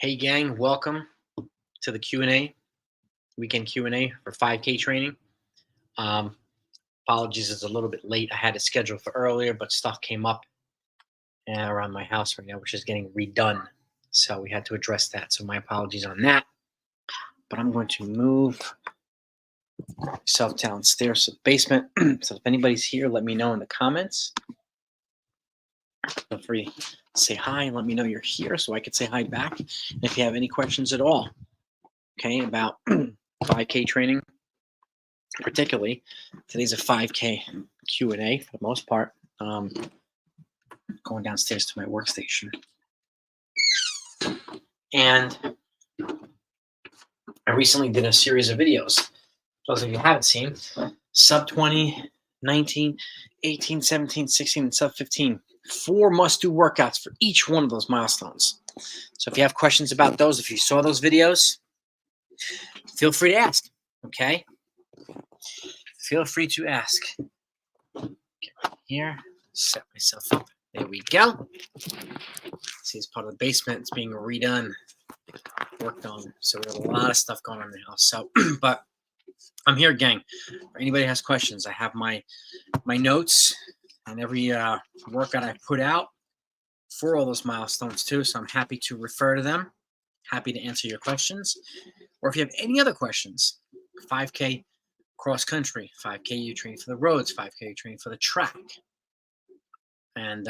Hey gang, welcome to the Q&A, weekend Q&A for 5K training. Um, Apologies, it's a little bit late. I had it scheduled for earlier, but stuff came up around my house right now, which is getting redone. So we had to address that. So my apologies on that. But I'm going to move myself downstairs to the basement. So if anybody's here, let me know in the comments. Feel free to say hi and let me know you're here so I can say hi back. And if you have any questions at all, okay, about 5K training, particularly today's a 5K Q&A for the most part. Going downstairs to my workstation, and I recently did a series of videos. Those of you haven't seen, sub 20, 19, 18, 17, 16, and sub 15. 4 must-do workouts for each one of those milestones. So if you have questions about those, if you saw those videos, feel free to ask, okay? Feel free to ask. Get right here, set myself up. There we go. See, it's part of the basement. It's being redone, worked on. So we have a lot of stuff going on in the house. So, but I'm here, gang. If anybody has questions, I have my notes and every workout I put out for all those milestones too. So I'm happy to refer to them. Happy to answer your questions. Or if you have any other questions, 5K cross country, 5K you train for the roads, 5K you train for the track. And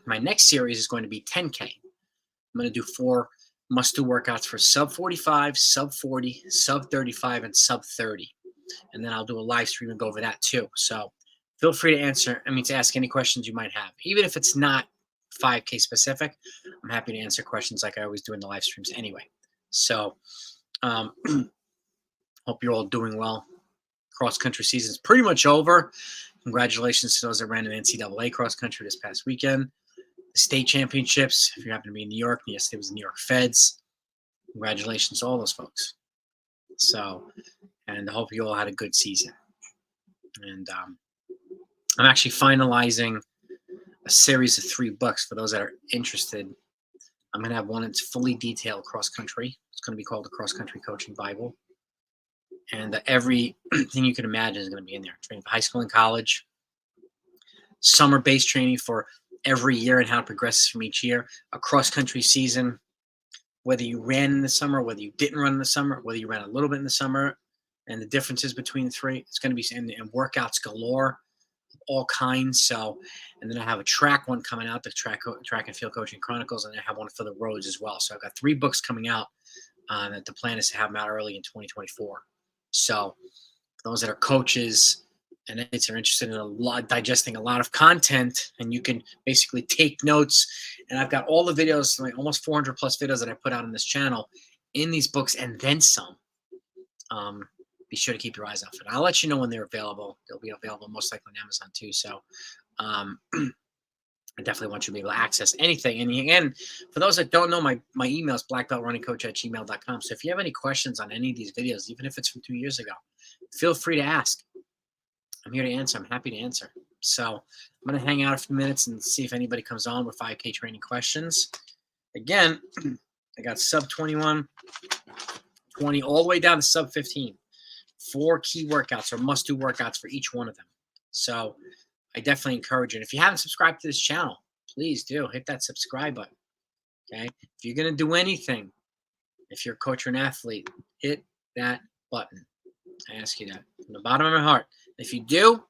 my next series is going to be 10K. I'm going to do 4 must-do workouts for sub 45, sub 40, sub 35, and sub 30. And then I'll do a live stream and go over that too. So feel free to ask any questions you might have. Even if it's not 5K specific, I'm happy to answer questions like I always do in the live streams anyway. So hope you're all doing well. Cross-country season is pretty much over. Congratulations to those that ran an NCAA cross-country this past weekend. The state championships, if you happen to be in New York, yesterday was the New York Feds. Congratulations to all those folks. So, and I hope you all had a good season. And I'm actually finalizing a series of 3 books for those that are interested. I'm going to have one that's fully detailed cross-country. It's going to be called the Cross-Country Coaching Bible. And everything you can imagine is going to be in there. Training for high school and college, summer-based training for every year and how it progresses from each year, a cross-country season, whether you ran in the summer, whether you didn't run in the summer, whether you ran a little bit in the summer, and the differences between the 3. It's going to be and workouts galore, all kinds. So, and then I have a track one coming out, the track and field coaching chronicles, and I have one for the roads as well. So I've got 3 books coming out. That the plan is to have them out early in 2024. So for those that are coaches and are interested in digesting a lot of content, and you can basically take notes. And I've got all the videos, like almost 400 plus videos that I put out on this channel in these books and then some. Be sure to keep your eyes out for it. I'll let you know when they're available. They'll be available most likely on Amazon too. So I definitely want you to be able to access anything. And again, for those that don't know, my email is blackbeltrunningcoach@gmail.com. So if you have any questions on any of these videos, even if it's from 2 years ago, feel free to ask. I'm here to answer. I'm happy to answer. So I'm going to hang out a few minutes and see if anybody comes on with 5K training questions. Again, I got sub 21, 20, all the way down to sub 15. 4 key workouts or must-do workouts for each one of them. So I definitely encourage it. If you haven't subscribed to this channel, please do hit that subscribe button. Okay. If you're going to do anything, if you're a coach or an athlete, hit that button. I ask you that from the bottom of my heart. If you do,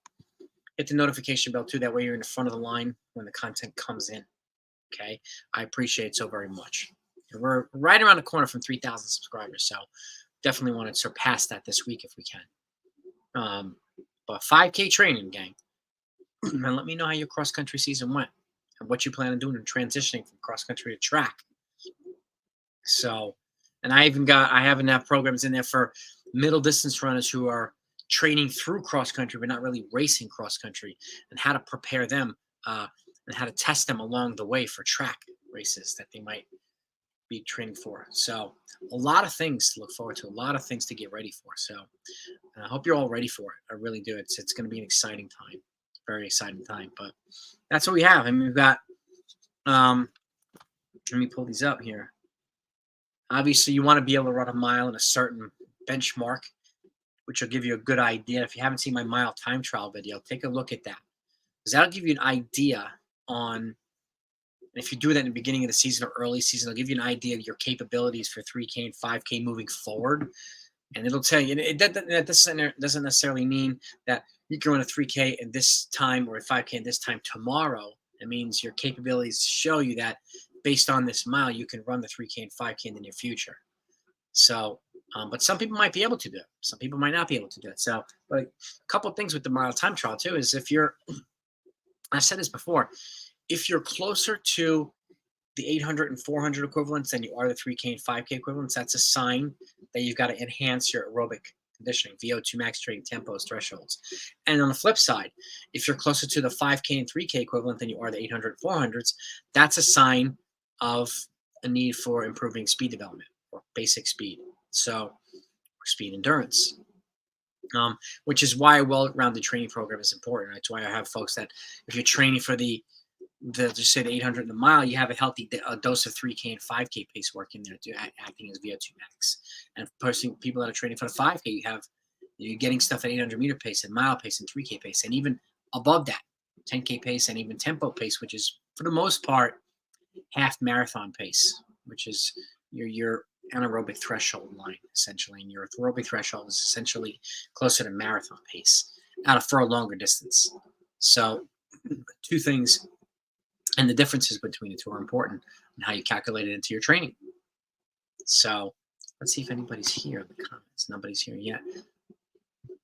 hit the notification bell too. That way you're in the front of the line when the content comes in. Okay. I appreciate it so very much. And we're right around the corner from 3,000 subscribers. So definitely want to surpass that this week if we can. But 5K training, gang. And let me know how your cross-country season went and what you plan on doing in transitioning from cross-country to track. So, and I haven't have programs in there for middle distance runners who are training through cross-country but not really racing cross-country, and how to prepare them and how to test them along the way for track races that they might be training for. So a lot of things to look forward to, a lot of things to get ready for. So I hope you're all ready for it. I really do. It's going to be an exciting time. Very exciting time, but that's what we have. I mean, we've got let me pull these up here. Obviously, you want to be able to run a mile in a certain benchmark, which will give you a good idea. If you haven't seen my mile time trial video, take a look at that, because that'll give you an idea on. And if you do that in the beginning of the season or early season, it'll give you an idea of your capabilities for 3K and 5K moving forward. And it'll tell you, that doesn't necessarily mean that you can run a 3K in this time or a 5K in this time tomorrow. It means your capabilities show you that based on this mile, you can run the 3K and 5K in the near future. So, but some people might be able to do it. Some people might not be able to do it. So, but a couple of things with the mile time trial too is if you're, I've said this before, if you're closer to the 800 and 400 equivalents than you are the 3K and 5K equivalents, that's a sign that you've got to enhance your aerobic conditioning, VO2 max training tempos, thresholds. And on the flip side, if you're closer to the 5K and 3K equivalent than you are the 800 400s, that's a sign of a need for improving speed development or basic speed. So, speed endurance. Which is why a well-rounded training program is important. That's why I have folks that if you're training for the just say the 800 in the mile, you have a healthy dose of 3K and 5K pace work in there, acting as VO2 max. And people that are training for the 5K, you're getting stuff at 800 meter pace and mile pace and 3K pace, and even above that, 10K pace and even tempo pace, which is for the most part half marathon pace, which is your anaerobic threshold line essentially, and your aerobic threshold is essentially closer to marathon pace for a longer distance. So, two things. And the differences between the two are important and how you calculate it into your training. So let's see if anybody's here in the comments. Nobody's here yet.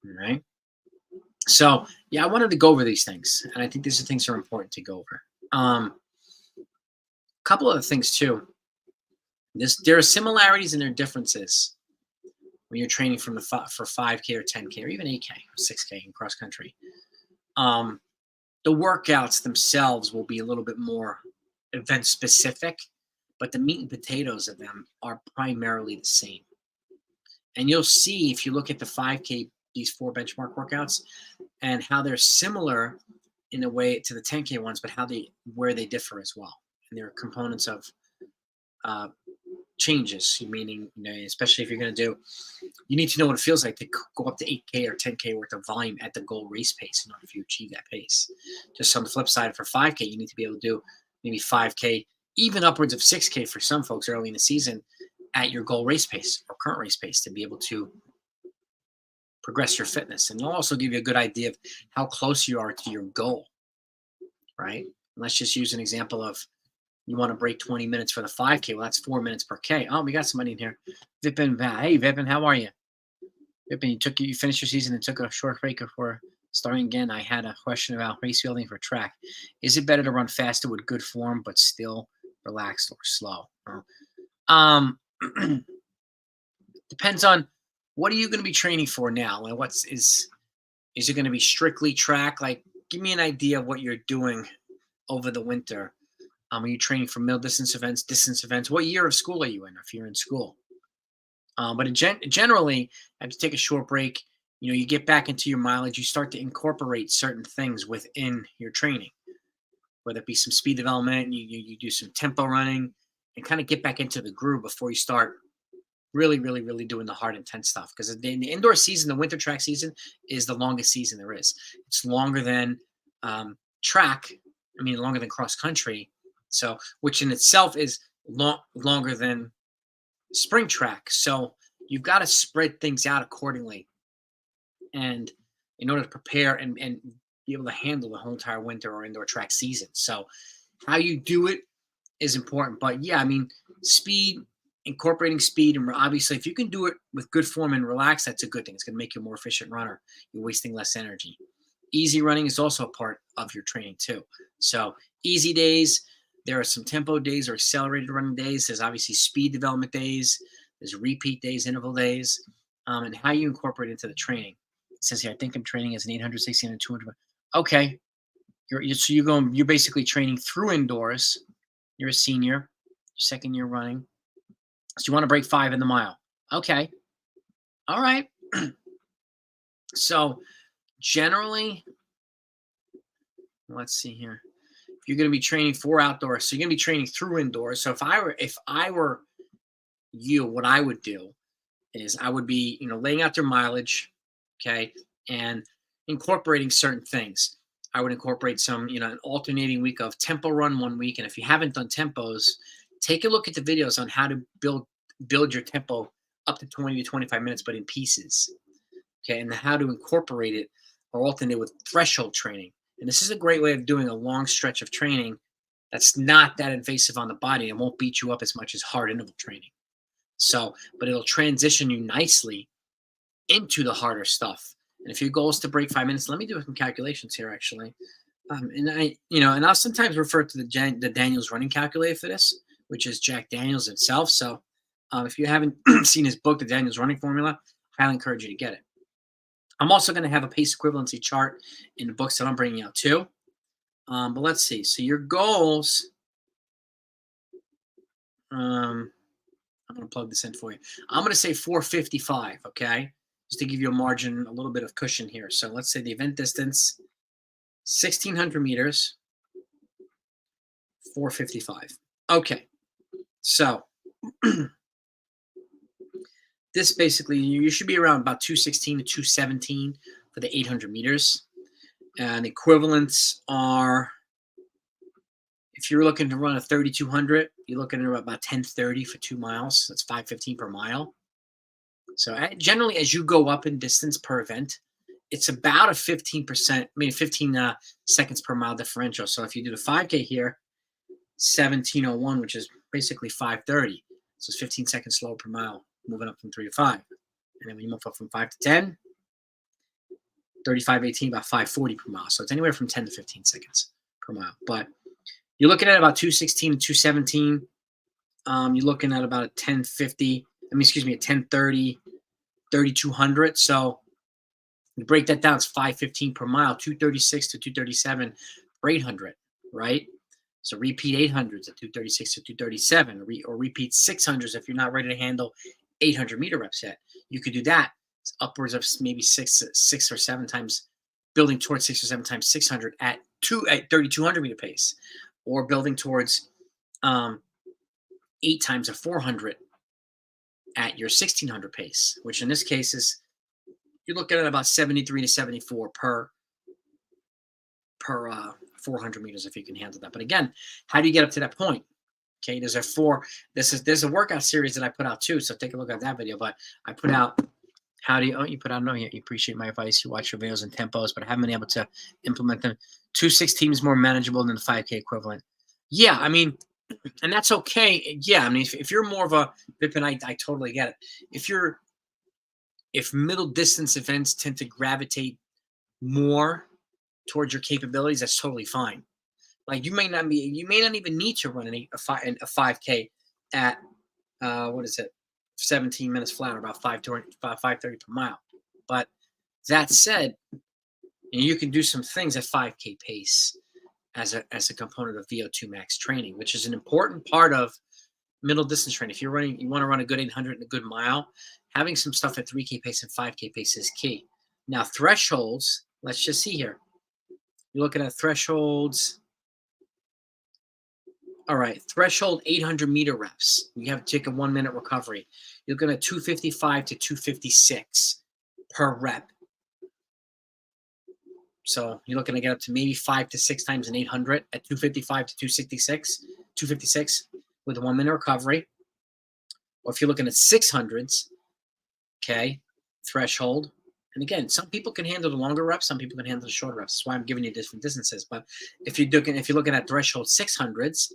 All right. So yeah, I wanted to go over these things, and I think these are things that are important to go over. A couple other things too. There are similarities and there are differences when you're training for 5K or 10K or even 8K or 6K in cross country. The workouts themselves will be a little bit more event specific, but the meat and potatoes of them are primarily the same. And you'll see if you look at the 5K, these 4 benchmark workouts, and how they're similar in a way to the 10K ones, but where they differ as well. And there are components of changes, meaning, especially if you're going to you need to know what it feels like to go up to 8K or 10K worth of volume at the goal race pace in order for you to achieve that pace. Just on the flip side, for 5K, you need to be able to do maybe 5K, even upwards of 6K for some folks early in the season at your goal race pace or current race pace to be able to progress your fitness. And it'll also give you a good idea of how close you are to your goal, right? And let's just use an example of you want to break 20 minutes for the 5K. Well, that's 4 minutes per K. Oh, we got somebody in here. Vipin. Hey, Vipin, how are you? Vipin, you finished your season and took a short break before starting again. I had a question about race fielding for track. Is it better to run faster with good form but still relaxed or slow? Depends on what are you going to be training for now? Like is it going to be strictly track? Like, give me an idea of what you're doing over the winter. Are you training for middle distance events? What year of school are you in if you're in school? But generally, after you take a short break, you get back into your mileage, you start to incorporate certain things within your training, whether it be some speed development, you do some tempo running, and kind of get back into the groove before you start really, really, really doing the hard, intense stuff. Because in the indoor season, the winter track season is the longest season there is. It's longer than track. Longer than cross country. So, which in itself is longer than spring track. So you've got to spread things out accordingly. And in order to prepare and be able to handle the whole entire winter or indoor track season. So how you do it is important. But yeah, speed, incorporating speed. And obviously, if you can do it with good form and relax, that's a good thing. It's going to make you a more efficient runner. You're wasting less energy. Easy running is also a part of your training too. So easy days, there are some tempo days or accelerated running days. There's obviously speed development days. There's repeat days, interval days, and how you incorporate into the training. It says here, I think I'm training as an 800, 16, and 200. Okay, you're basically training through indoors. You're a senior, your second year running. So you want to break 5 in the mile. Okay, all right. So generally, let's see here. You're going to be training for outdoors, so you're going to be training through indoors. So if I were you, what I would do is I would be, laying out their mileage, okay, and incorporating certain things. I would incorporate some, an alternating week of tempo run one week. And if you haven't done tempos, take a look at the videos on how to build your tempo up to 20 to 25 minutes, but in pieces. Okay, and how to incorporate it or alternate with threshold training. And this is a great way of doing a long stretch of training that's not that invasive on the body and won't beat you up as much as hard interval training. So, but it'll transition you nicely into the harder stuff. And if your goal is to break 5 minutes, let me do some calculations here actually. And I'll sometimes refer to the Daniels running calculator for this, which is Jack Daniels himself. So if you haven't seen his book, The Daniels Running Formula, I highly encourage you to get it. I'm also going to have a pace equivalency chart in the books that I'm bringing out too. But let's see. So your goals, I'm going to plug this in for you. I'm going to say 455, okay? Just to give you a margin, a little bit of cushion here. So let's say the event distance, 1,600 meters, 455. Okay. So this basically, you should be around about 216 to 217 for the 800 meters. And equivalents are, if you're looking to run a 3,200, you're looking at about 1030 for 2 miles. That's 515 per mile. So generally, as you go up in distance per event, it's about a 15%, 15 seconds per mile differential. So if you do the 5K here, 1701, which is basically 530. So it's 15 seconds slower per mile, moving up from 3 to 5. And then when you move up from 5 to 10, 35:18, about 540 per mile. So it's anywhere from 10 to 15 seconds per mile. But you're looking at about 216 and 217. You're looking at about a 1050, a 1030, 3,200. So you break that down, it's 515 per mile, 236 to 237 for 800, right? So repeat 800s at 236 to 237, or repeat 600s if you're not ready to handle 800 meter reps yet. You could do that. It's upwards of maybe six or seven times, building towards 6 or 7 times 600 at 3,200 meter pace, or building towards 8 times a 400 at your 1,600 pace, which in this case is, you're looking at about 73 to 74 per 400 meters if you can handle that. But again, how do you get up to that point? Okay, there's a workout series that I put out too, so take a look at that video. But I put out you appreciate my advice, you watch your videos and tempos, but I haven't been able to implement them. 216 is more manageable than the 5K equivalent. Yeah, I mean, and that's okay. Yeah, I mean, if you're more of a Vipin, I totally get it. If middle distance events tend to gravitate more towards your capabilities, that's totally fine. Like you may not even need to run a 5K at 17 minutes flat, or about 530 per mile. But that said, you can do some things at 5K pace as a component of VO2 max training, which is an important part of middle distance training. If you want to run a good 800 and a good mile, having some stuff at 3K pace and 5K pace is key. Now thresholds, let's just see here. You're looking at thresholds. All right, threshold 800 meter reps. You have to take a 1 minute recovery. You're looking at 255 to 256 per rep. So you're looking to get up to maybe 5 to 6 times an 800 at 255 to 256 with a 1 minute recovery. Or if you're looking at 600s, okay, threshold. And again, some people can handle the longer reps, some people can handle the shorter reps. That's why I'm giving you different distances. But if you're looking at threshold 600s,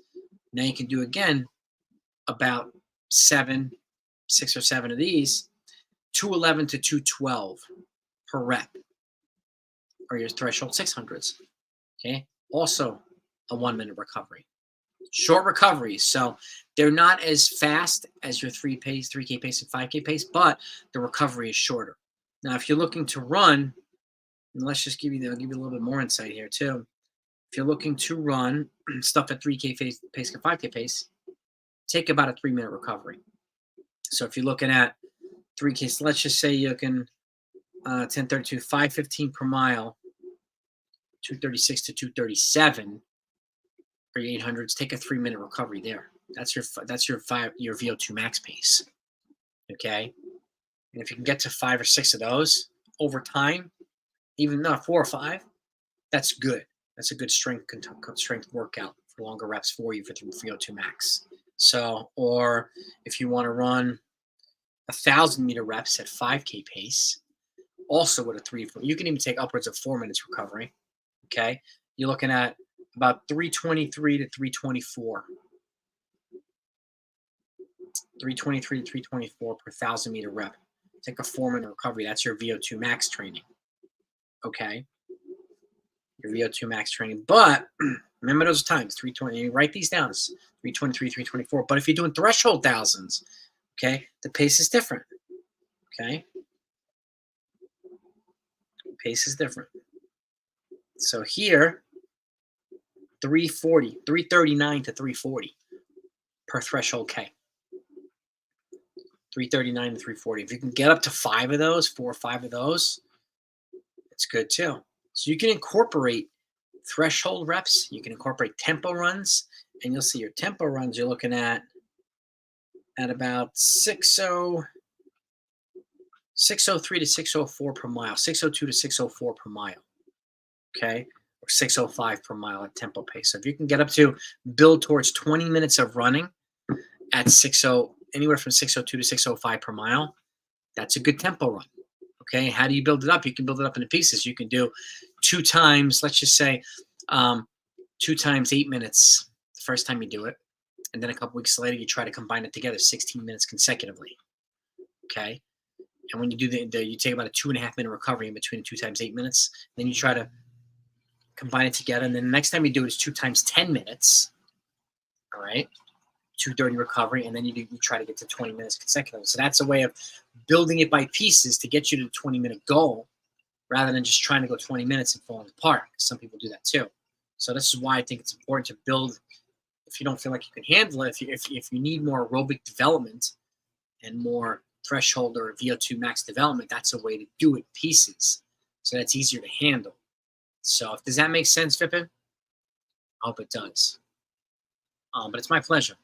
now you can do again about 6 or 7 of these, 211 to 212 per rep, or your threshold 600s. Okay, also a 1 minute recovery. Short recoveries, so they're not as fast as your 3K pace and 5K pace, but the recovery is shorter. Now, if you're looking to run, and let's just I'll give you a little bit more insight here too. If you're looking to run stuff at 3K pace and 5K pace, take about a 3 minute recovery. So if you're looking at 3K, so let's just say you can 1032, 515 per mile, 236 to 237 for your 800s, take a 3 minute recovery there. That's your VO2 max pace. Okay, and if you can get to 5 or 6 of those over time, even not 4 or 5, that's good. That's a good strength workout for longer reps for you for VO2 max. So, or if you want to run 1,000-meter reps at 5K pace, also with a 3-4, you can even take upwards of 4 minutes recovery. Okay, you're looking at about 323 to 324. 323 to 324 per 1,000-meter rep. Take a 4-minute recovery. That's your VO2 max training. Okay, your VO2 max training. But remember those times, 320. You write these down. It's 323, 324. But if you're doing threshold thousands, okay, the pace is different. Okay, the pace is different. So here, 340, 339 to 340 per threshold K. 339 to 340. If you can get up to 5 of those, 4 or 5 of those, it's good too. So you can incorporate threshold reps. You can incorporate tempo runs, and you'll see your tempo runs you're looking at about 603 to 604 per mile, 602 to 604 per mile. Okay, or 605 per mile at tempo pace. So if you can get up to build towards 20 minutes of running at anywhere from 602 to 605 per mile, that's a good tempo run. Okay, how do you build it up? You can build it up into pieces. You can do 2 times, let's just say 2 times 8 minutes the first time you do it. And then a couple weeks later, you try to combine it together 16 minutes consecutively. Okay. And when you do you take about a 2.5 minute recovery in between 2 times 8 minutes. Then you try to combine it together. And then the next time you do it is 2 times 10 minutes. All right. 2:30 recovery. And then you try to get to 20 minutes consecutively. So that's a way of building it by pieces to get you to the 20-minute goal rather than just trying to go 20 minutes and falling apart. Some people do that too. So this is why I think it's important to build. If you don't feel like you can handle it, if you need more aerobic development and more threshold or VO2 max development, that's a way to do it pieces. So that's easier to handle. So does that make sense, Vipin? I hope it does. But it's my pleasure.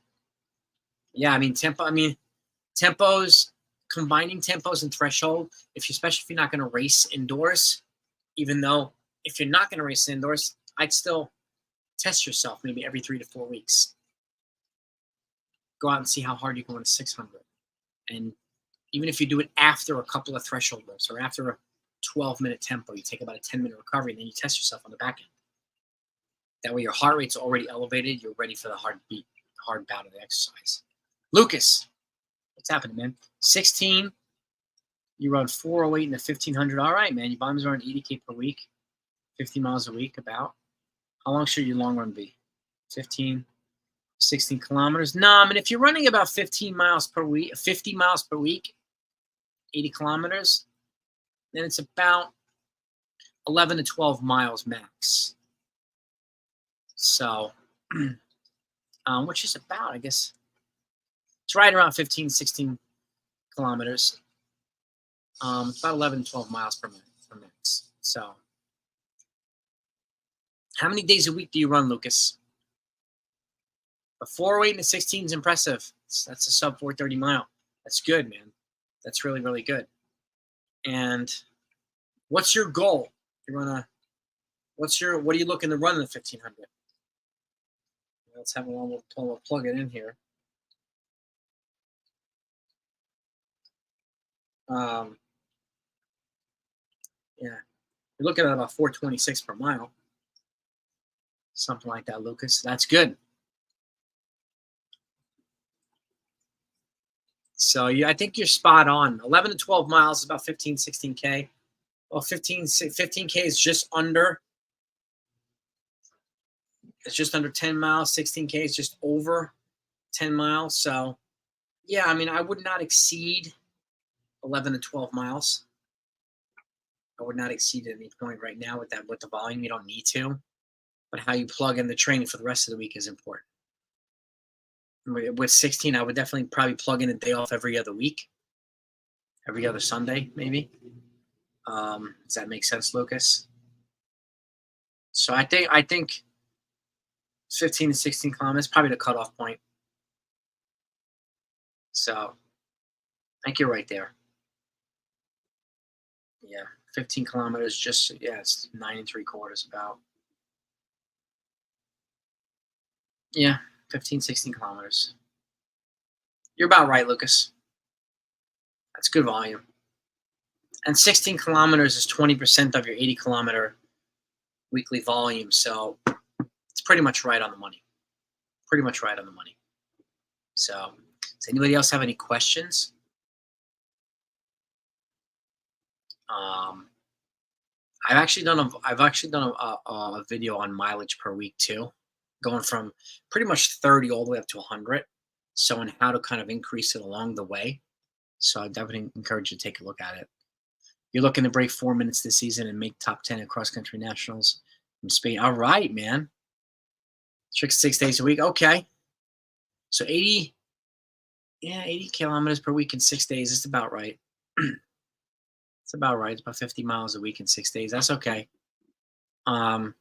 Yeah, I mean, tempos, combining tempos and threshold, especially if you're not going to race indoors, even though if you're not going to race indoors, I'd still test yourself maybe every 3 to 4 weeks. Go out and see how hard you can run a 600. And even if you do it after a couple of threshold reps or after a 12-minute tempo, you take about a 10-minute recovery, and then you test yourself on the back end. That way your heart rate's already elevated. You're ready for the hard bout of the exercise. Lucas, what's happening, man? 16, you run 408 in the 1500. All right, man. Your bombs around 80K per week, 50 miles a week about. How long should your long run be? 15, 16 kilometers? No, I mean, if you're running about 15 miles per week, 50 miles per week, 80 kilometers, then it's about 11 to 12 miles max. So, which is about, I guess, it's right around 15, 16 kilometers. It's about 11 to 12 miles per minute. So, how many days a week do you run, Lucas? A 408 and a 16 is impressive. That's a sub 430 mile. That's good, man. That's really, really good. And what's your goal? What are you looking to run in the 1500? Let's have we'll plug it in here. Yeah, you're looking at about 426 per mile. Something like that, Lucas. That's good. So I think you're spot on. 11 to 12 miles is about 15, 16K. Well, 15K is just under. It's just under 10 miles. 16K is just over 10 miles. So, yeah, I mean, I would not exceed 11 to 12 miles. I would not exceed at any point right now with the volume. You don't need to. But how you plug in the training for the rest of the week is important. With 16, I would definitely probably plug in a day off every other week, every other Sunday, maybe. Does that make sense, Lucas? So I think 15 to 16 kilometers is probably the cutoff point. So I think you're right there. Yeah, 15 kilometers. Just yeah, it's 9 3/4 about. Yeah, 15, 16 kilometers. You're about right, Lucas. That's good volume. And 16 kilometers is 20% of your 80-kilometer weekly volume. So it's pretty much right on the money. Pretty much right on the money. So, does anybody else have any questions? Um, I've actually done a video on mileage per week too, going from pretty much 30 all the way up to 100. So, and how to kind of increase it along the way. So, I definitely encourage you to take a look at it. You're looking to break 4 minutes this season and make top 10 at cross country nationals from Spain. All right, man. 6 days a week. Okay. So 80, yeah, 80 kilometers per week in 6 days. It's about right. It's about right. It's about 50 miles a week in 6 days. That's okay. What,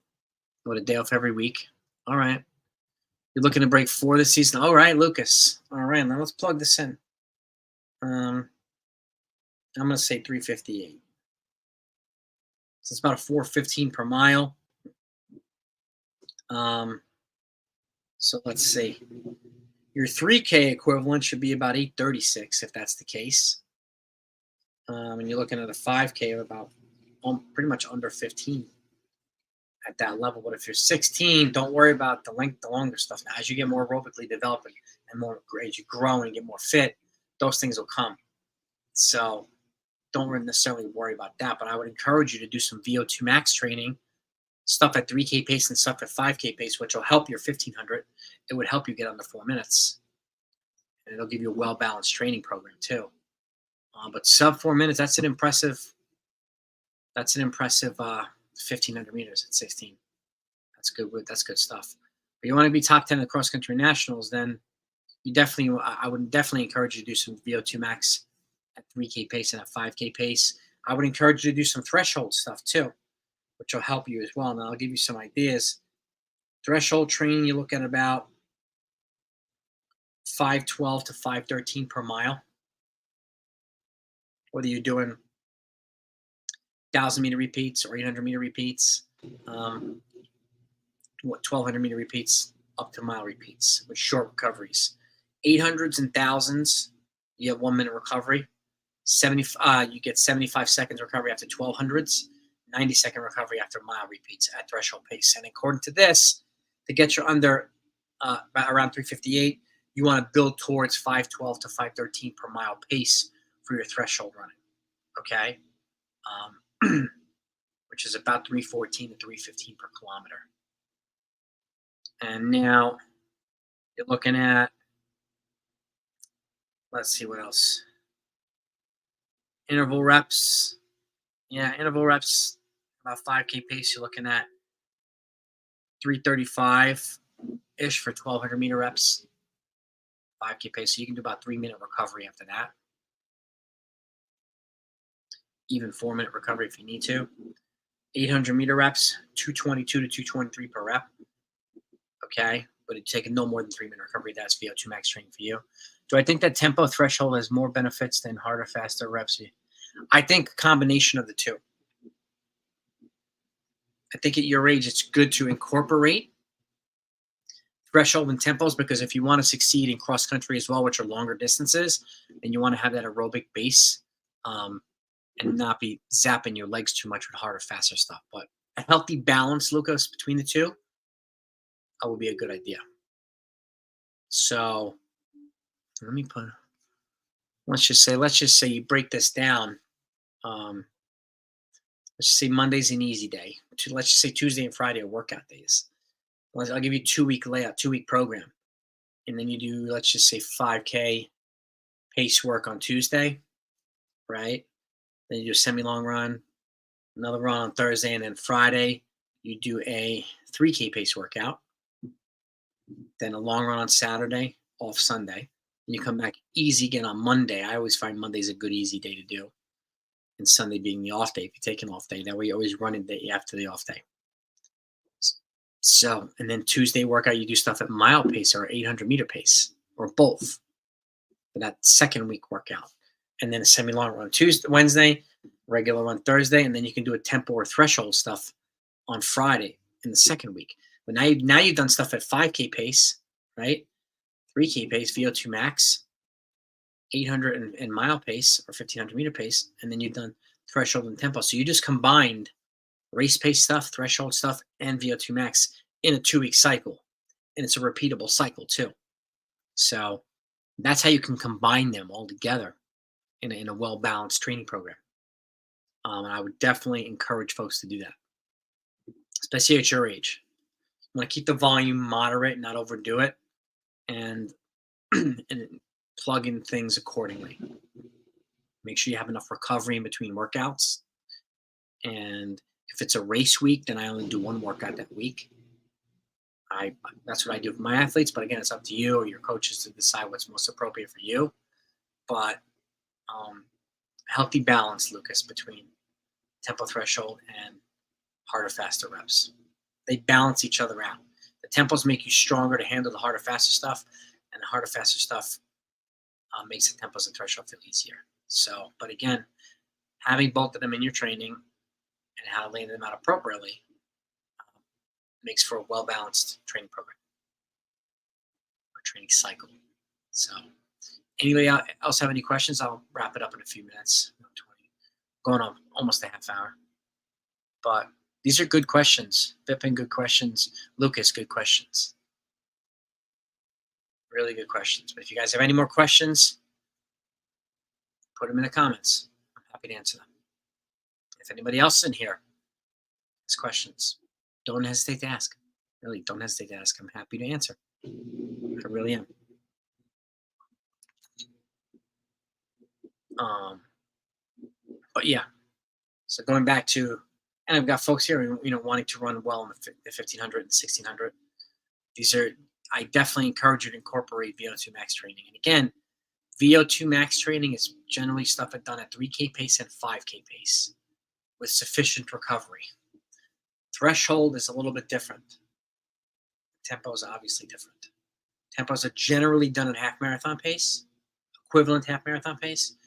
a day off every week. All right. You're looking to break 4 this season. All right, Lucas. All right, now let's plug this in. I'm gonna say 358. So it's about a 415 per mile. So let's see. Your 3K equivalent should be about 836 if that's the case. And you're looking at a 5K of about pretty much under 15 at that level. But if you're 16, don't worry about the length, the longer stuff. Now, as you get more aerobically developed and more, as you grow and get more fit, those things will come. So don't necessarily worry about that. But I would encourage you to do some VO2 max training, stuff at 3K pace and stuff at 5K pace, which will help your 1500. It would help you get under 4 minutes. And it'll give you a well-balanced training program too. But sub 4 minutes, that's an impressive 1,500 meters at 16. That's good. That's good stuff. But you want to be top 10 at cross country nationals, then I would definitely encourage you to do some VO2 max at 3K pace and at 5K pace. I would encourage you to do some threshold stuff too, which will help you as well. And I'll give you some ideas. Threshold training, you look at about 512 to 513 per mile. Whether you're doing 1,000-meter repeats or 800-meter repeats, 1,200-meter repeats up to mile repeats with short recoveries. 800s and 1,000s, you have 1 minute recovery. You get 75 seconds recovery after 1,200s, 90-second recovery after mile repeats at threshold pace. And according to this, to get you under around 358, you want to build towards 512 to 513 per mile pace for your threshold running. Okay, which is about 314 to 315 per kilometer. And now you're looking at, let's see what else. Interval reps. Yeah, interval reps, about 5K pace. You're looking at 335-ish for 1,200-meter reps. 5K pace. So you can do about 3-minute recovery after that. Even 4-minute recovery if you need to. 800-meter reps, 222 to 223 per rep. Okay, but it's taking no more than 3-minute recovery. That's VO2 max training for you. Do I think that tempo threshold has more benefits than harder, faster reps? I think a combination of the two. I think at your age, it's good to incorporate threshold and tempos, because if you want to succeed in cross country as well, which are longer distances, and you want to have that aerobic base and not be zapping your legs too much with harder, faster stuff. But a healthy balance, Lucas, between the two, would be a good idea. So let's just say you break this down. Let's just say Monday's an easy day. Let's just say Tuesday and Friday are workout days. I'll give you 2-week layout, 2-week program. And then you do, let's just say 5K pace work on Tuesday, right? Then you do a semi-long run, another run on Thursday, and then Friday you do a 3K pace workout. Then a long run on Saturday, off Sunday. And you come back easy again on Monday. I always find Monday's a good easy day to do. And Sunday being the off day, if you take an off day. That way you always run in the day after the off day. So, and then Tuesday workout, you do stuff at mile pace or 800-meter pace, or both. for that second week workout. And then a semi-long run Wednesday, regular run Thursday, and then you can do a tempo or threshold stuff on Friday in the second week. But now you've done stuff at 5K pace, right? 3K pace, VO2 max, 800 and mile pace or 1500 meter pace, and then you've done threshold and tempo. So you just combined race pace stuff, threshold stuff, and VO2 max in a 2-week cycle. And it's a repeatable cycle too. So that's how you can combine them all together in a well-balanced training program. And I would definitely encourage folks to do that, especially at your age. You want to keep the volume moderate, not overdo it, and and plug in things accordingly. Make sure you have enough recovery in between workouts. And if it's a race week, then I only do one workout that week. That's what I do for my athletes. But again, it's up to you or your coaches to decide what's most appropriate for you. But healthy balance, Lucas, between tempo threshold and harder, faster reps. They balance each other out. The tempos make you stronger to handle the harder, faster stuff, and the harder, faster stuff makes the tempos and threshold feel easier. So, but again, having both of them in your training and how to lay them out appropriately makes for a well-balanced training program or training cycle. So, anybody else have any questions? I'll wrap it up in a few minutes. 20, going on almost a half hour. But these are good questions. Vipin, good questions. Lucas, good questions. Really good questions. But if you guys have any more questions, put them in the comments. I'm happy to answer them. If anybody else in here has questions, don't hesitate to ask. Really, don't hesitate to ask. I'm happy to answer. I really am. But yeah, so going back to, and I've got folks here, wanting to run well in the 1500 and 1600. I definitely encourage you to incorporate VO2 max training. And again, VO2 max training is generally stuff that's done at 3K pace and 5K pace with sufficient recovery. Threshold is a little bit different. Tempo is obviously different. Tempos are generally done at half marathon pace, equivalent half marathon pace.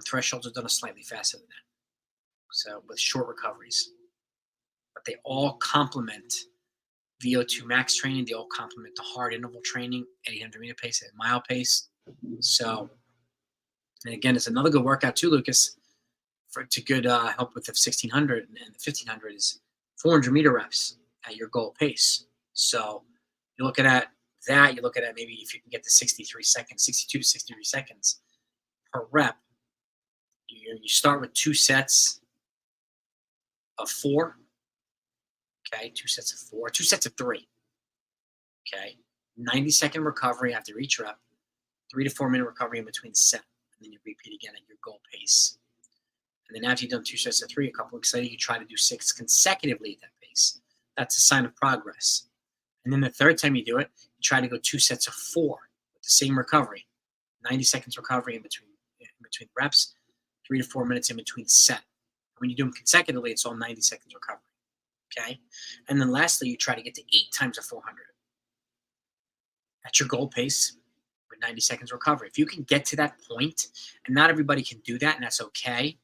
Thresholds are done a slightly faster than that. So with short recoveries. But they all complement VO2 max training. They all complement the hard interval training, 800 meter pace and mile pace. So, and again, it's another good workout too, Lucas, to good help with the 1600 and the 1500 is 400 meter reps at your goal pace. So you're looking at that. You're looking at maybe if you can get to 63 seconds, 62 to 63 seconds per rep. You start with 2 sets of 4. Okay, 2 sets of 4, 2 sets of 3. Okay, 90-second recovery after each rep, 3 to 4 minute recovery in between the set, and then you repeat again at your goal pace. And then after you've done 2 sets of 3, a couple weeks later, you try to do 6 consecutively at that pace. That's a sign of progress. And then the third time you do it, you try to go 2 sets of 4 with the same recovery, 90 seconds recovery in between reps, 3 to 4 minutes in between set. When you do them consecutively, it's all 90 seconds recovery. Okay? And then lastly, you try to get to 8 times a 400 at your goal pace with 90 seconds recovery. If you can get to that point, and not everybody can do that, and that's okay,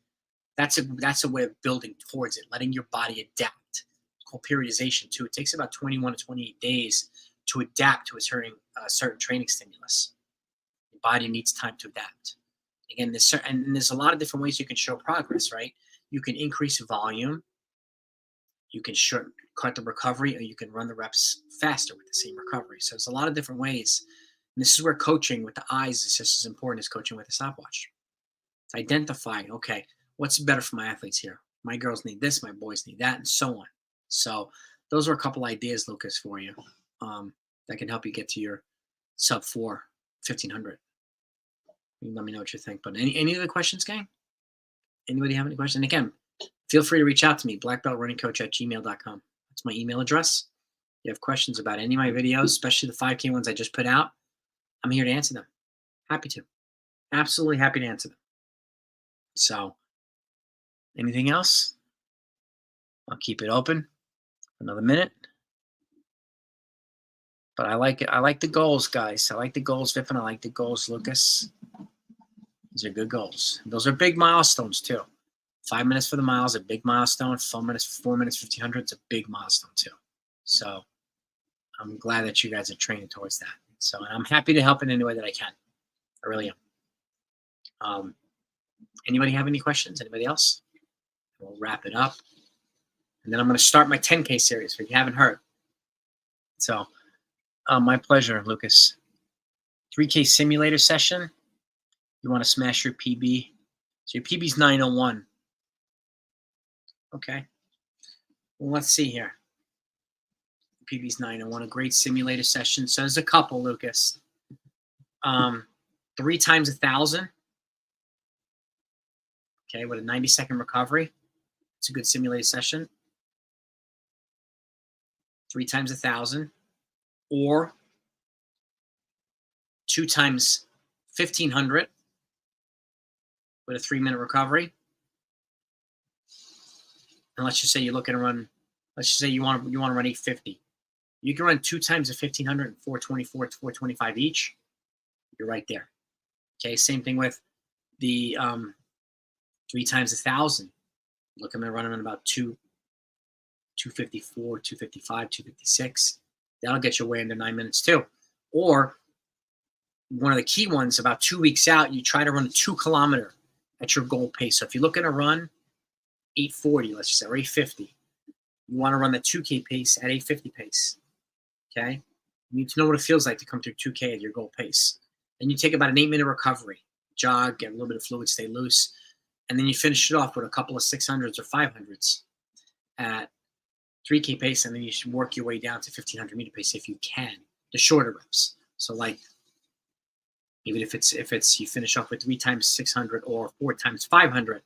that's a way of building towards it, letting your body adapt. It's called periodization too. It takes about 21 to 28 days to adapt to a certain training stimulus. Your body needs time to adapt. Again, there's a lot of different ways you can show progress, right? You can increase volume, you can cut the recovery, or you can run the reps faster with the same recovery. So there's a lot of different ways. And this is where coaching with the eyes is just as important as coaching with a stopwatch. Identifying, okay, what's better for my athletes here? My girls need this, my boys need that, and so on. So those are a couple ideas, Lucas, for you that can help you get to your sub 4 1500. You can let me know what you think. But any other questions, gang? Anybody have any questions? And again, feel free to reach out to me, blackbeltrunningcoach@gmail.com. That's my email address. If you have questions about any of my videos, especially the 5K ones I just put out, I'm here to answer them. Happy to. Absolutely happy to answer them. So, anything else? I'll keep it open for another minute. But I like it. I like the goals, guys. I like the goals, Vipin. I like the goals, Lucas. These are good goals. Those are big milestones too. 5 minutes for the mile is a big milestone. 4 minutes 1500 is a big milestone too. So I'm glad that you guys are training towards that. So I'm happy to help in any way that I can. I really am. Anybody have any questions? Anybody else? We'll wrap it up. And then I'm going to start my 10K series if you haven't heard. So my pleasure, Lucas. 3K simulator session. You want to smash your PB. So your PB's 901. Okay. Well, let's see here. PB's 901, a great simulator session. So there's a couple, Lucas. 3 times 1,000. Okay, with a 90-second recovery. It's a good simulator session. 3 times 1,000. Or 2 times 1,500 with a 3-minute recovery. And let's just say you're looking to run, let's just say you want to run 850. You can run 2 times the 1,500 and 424 to 425 each. You're right there. Okay, same thing with the 3 times 1,000. Look, I'm going to run them in about 254, 255, 256. That'll get you way under 9 minutes too. Or one of the key ones, about 2 weeks out, you try to run a 2 kilometer at your goal pace. So if you're looking to run 840, let's just say, or 850, you want to run the 2K pace at 850 pace. Okay? You need to know what it feels like to come through 2K at your goal pace. And you take about an 8-minute recovery. Jog, get a little bit of fluid, stay loose. And then you finish it off with a couple of 600s or 500s at 3K pace. And then you should work your way down to 1,500 meter pace if you can, the shorter reps. So like, even if it's you finish off with 3 times 600 or 4 times 500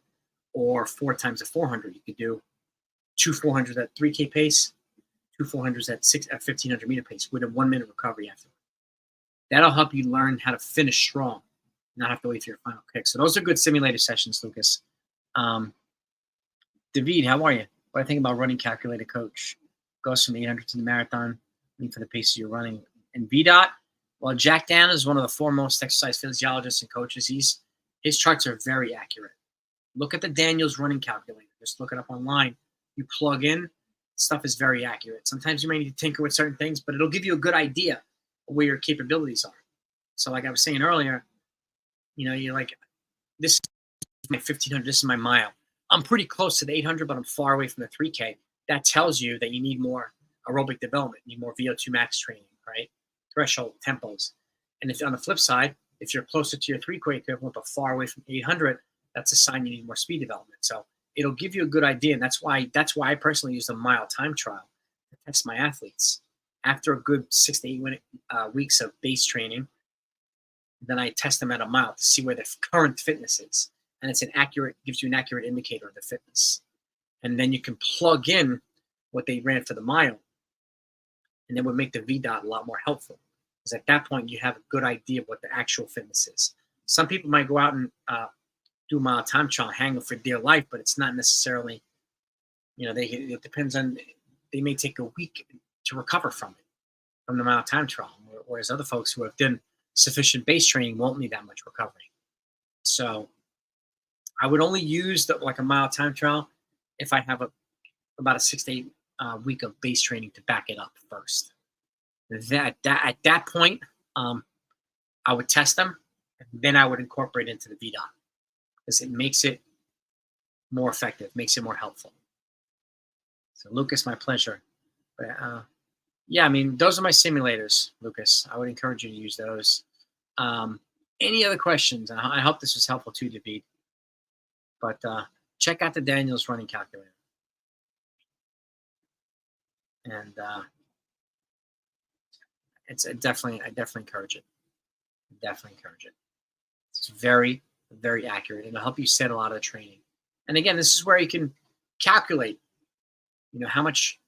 or 4 times a 400, you could do 2 400s at 3K pace, 2 400s at 1,500 meter pace with a 1-minute recovery after. That'll help you learn how to finish strong, not have to wait for your final kick. So those are good simulator sessions, Lucas. David, how are you? What do I think about running calculator coach? Goes from 800 to the marathon, looking for the paces you're running. And VDOT, well, Jack Dan is one of the foremost exercise physiologists and coaches. His charts are very accurate. Look at the Daniels running calculator. Just look it up online. You plug in, stuff is very accurate. Sometimes you may need to tinker with certain things, but it'll give you a good idea of where your capabilities are. So like I was saying earlier, you're like, this is my 1,500, this is my mile. I'm pretty close to the 800, but I'm far away from the 3K. That tells you that you need more aerobic development, you need more VO2 max training, right? Threshold, tempos. And if on the flip side, if you're closer to your 3K equivalent, but far away from 800, that's a sign you need more speed development. So it'll give you a good idea. And that's why I personally use the mile time trial to test my athletes. After a good 6 to 8 weeks of base training, then I test them at a mile to see where their current fitness is. And it's gives you an accurate indicator of the fitness. And then you can plug in what they ran for the mile, and that would make the VDOT a lot more helpful. Because at that point, you have a good idea of what the actual fitness is. Some people might go out and do a mile time trial, hang for dear life, but it's not necessarily, it depends on, they may take a week to recover from the mile time trial, whereas other folks who have done sufficient base training won't need that much recovery. So I would only use a mile time trial if I have about a 6 to 8 week of base training to back it up first. At that point, I would test them, and then I would incorporate into the VDOT because it makes it more effective, makes it more helpful. So Lucas, my pleasure. But, those are my simulators, Lucas. I would encourage you to use those. Any other questions? I hope this was helpful too, David. But check out the Daniels running calculator. And I definitely encourage it. Definitely encourage it. It's very, very accurate, and it'll help you set a lot of the training. And again, this is where you can calculate, how much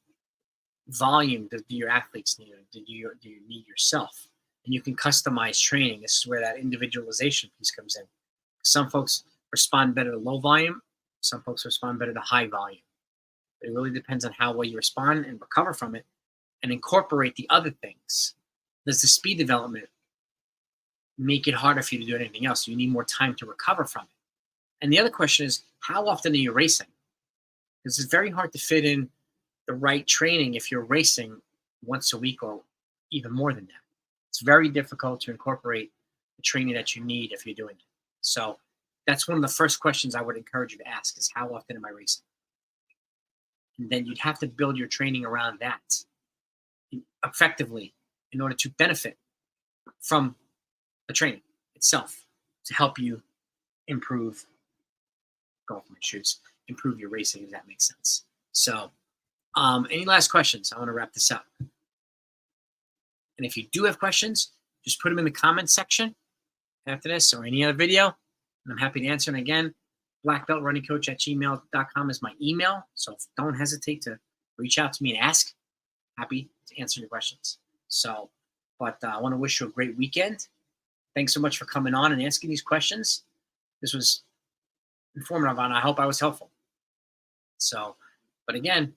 volume do your athletes need? Do you need yourself? And you can customize training. This is where that individualization piece comes in. Some folks respond better to low volume. Some folks respond better to high volume. It really depends on how well you respond and recover from it and incorporate the other things. There's the speed development make it harder for you to do anything else. You need more time to recover from it. And the other question is, how often are you racing? Because it's very hard to fit in the right training if you're racing once a week or even more than that. It's very difficult to incorporate the training that you need if you're doing it. So that's one of the first questions I would encourage you to ask is, how often am I racing? And then you'd have to build your training around that effectively in order to benefit from the training itself to help you improve golf shoots, improve your racing, if that makes sense. So any last questions? I want to wrap this up. And if you do have questions, just put them in the comments section after this or any other video, and I'm happy to answer them. Again, blackbeltrunningcoach@gmail.com is my email, so don't hesitate to reach out to me and ask. Happy to answer your questions. So, but I want to wish you a great weekend. Thanks so much for coming on and asking these questions. This was informative, and I hope I was helpful. So, but again,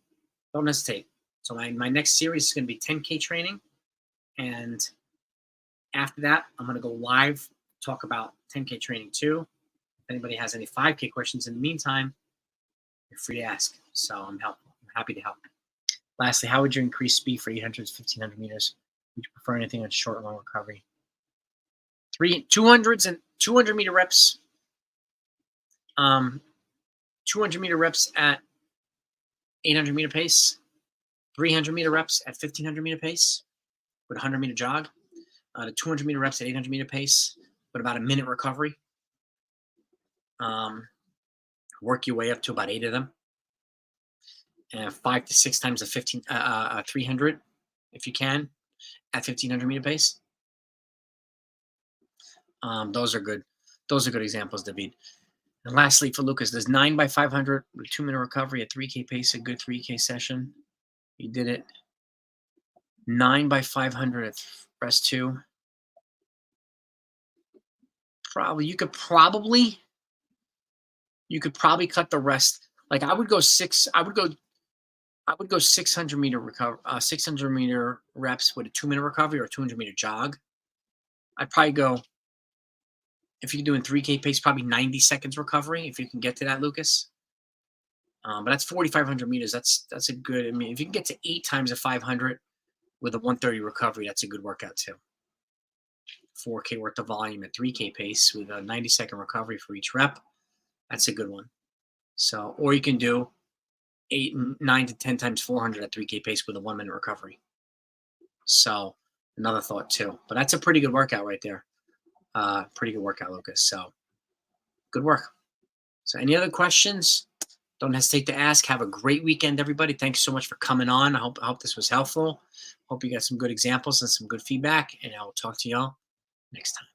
don't hesitate. So my next series is going to be 10K training. And after that, I'm going to go live, talk about 10K training too. If anybody has any 5K questions in the meantime, you're free to ask. So I'm happy to help. Lastly, how would you increase speed for 800 to 1500 meters? Would you prefer anything on short or long recovery? 200 meter reps. 200 meter reps at 800 meter pace. 300 meter reps at 1500 meter pace with a 100 meter jog. The 200 meter reps at 800 meter pace with about a minute recovery. Work your way up to about 8 of them. And 5 to 6 times a 300 if you can at 1500 meter pace. Those are good. Those are good examples, David. And lastly, for Lucas, there's 9 by 500 with 2-minute recovery at 3K pace, a good 3K session. You did it. 9 by 500 at rest 2. You could probably cut the rest. Like I would go 600 meter 600 meter reps with a 2-minute recovery or a 200 meter jog. I'd probably go, if you're doing 3K pace, probably 90 seconds recovery if you can get to that, Lucas. But that's 4,500 meters. That's a good. I mean, if you can get to 8 times a 500 with a 130 recovery, that's a good workout too. 4K worth of volume at 3K pace with a 90-second recovery for each rep. That's a good one. So, or you can do 9 to 10 times 400 at 3K pace with a 1-minute recovery. So, another thought too. But that's a pretty good workout right there. Pretty good workout, Lucas. So, good work. So, any other questions? Don't hesitate to ask. Have a great weekend, everybody. Thanks so much for coming on. I hope this was helpful. Hope you got some good examples and some good feedback. And I will talk to y'all next time.